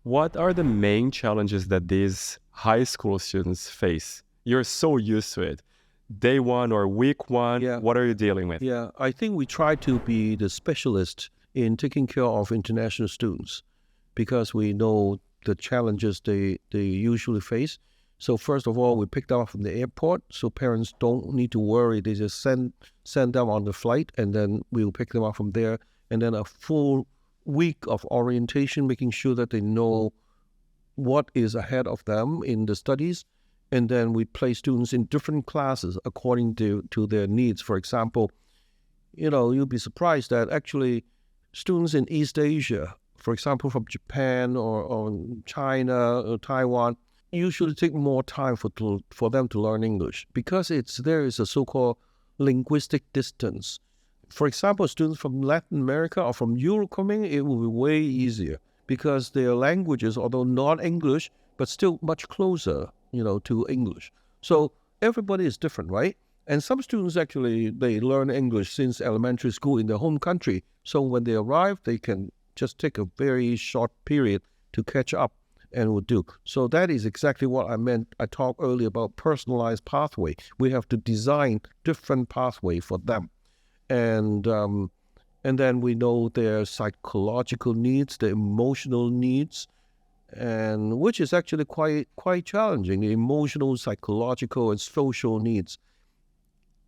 What are the main challenges that these high school students face? You're so used to it. Day one or week one, Yeah. what are you dealing with? Yeah, I think we try to be the specialist in taking care of international students because we know the challenges they usually face. So first of all, we pick them up from the airport, so parents don't need to worry. They just send them on the flight, and then we'll pick them up from there. And then a full week of orientation, making sure that they know what is ahead of them in the studies. And then we place students in different classes according to their needs. For example, you'll be surprised that actually students in East Asia, for example, from Japan or China or Taiwan, usually take more time for them to learn English because there is a so-called linguistic distance. For example, students from Latin America or from Europe coming, it will be way easier because their languages, although not English, but still much closer, to English. So everybody is different, right? And some students actually, they learn English since elementary school in their home country. So when they arrive, they can just take a very short period to catch up and will do. So that is exactly what I meant. I talked earlier about personalized pathway. We have to design different pathway for them. And then we know their psychological needs, their emotional needs, and which is actually quite challenging. The emotional, psychological, and social needs.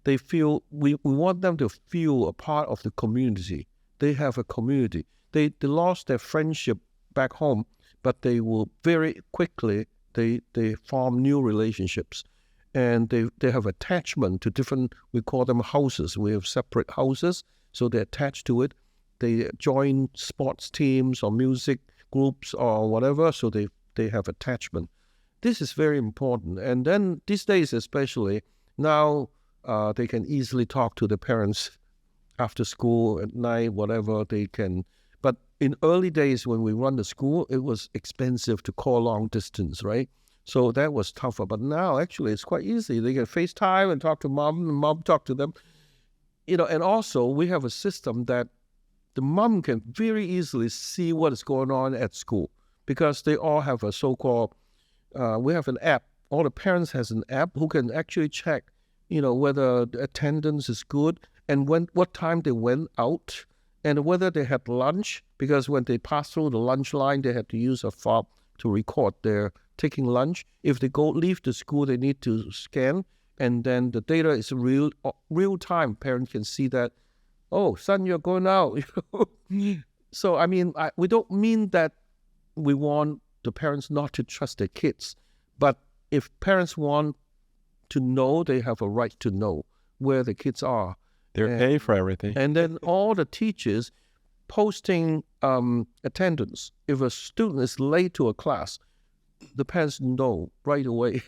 They feel we want them to feel a part of the community. They have a community. They lost their friendship back home, but they will very quickly they form new relationships, and they have attachment to different. We call them houses. We have separate houses, so they're attached to it. They join sports teams or music groups or whatever, so they have attachment. This is very important. And then these days, especially now, they can easily talk to the parents after school, at night, whatever they can. But in early days when we run the school, it was expensive to call long distance, right? So that was tougher. But now actually it's quite easy. They can FaceTime and talk to mom, and mom talk to them. And also we have a system that the mom can very easily see what is going on at school because they all have a so-called, we have an app. All the parents has an app who can actually check, whether the attendance is good and what time they went out and whether they had lunch, because when they pass through the lunch line, they had to use a fob to record their taking lunch. If they leave the school, they need to scan, and then the data is real time. Parents can see that, oh, son, you're going out. So, I mean, we don't mean that we want the parents not to trust their kids, but if parents want to know, they have a right to know where the kids are. They're paying for everything. And then all the teachers posting attendance. If a student is late to a class, the parents know right away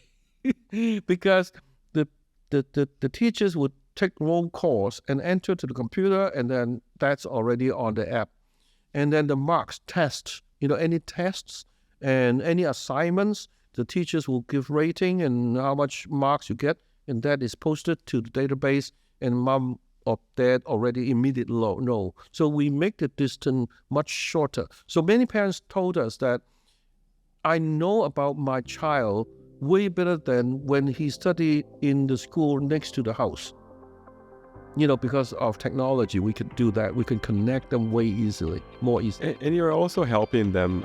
because the teachers would take roll calls and enter to the computer, and then that's already on the app. And then the marks, tests, any tests and any assignments, the teachers will give rating and how much marks you get, and that is posted to the database, and mom or dad already immediately know. So we make the distance much shorter. So many parents told us that I know about my child way better than when he studied in the school next to the house. Because of technology, we could do that. We can connect them way more easily. And you're also helping them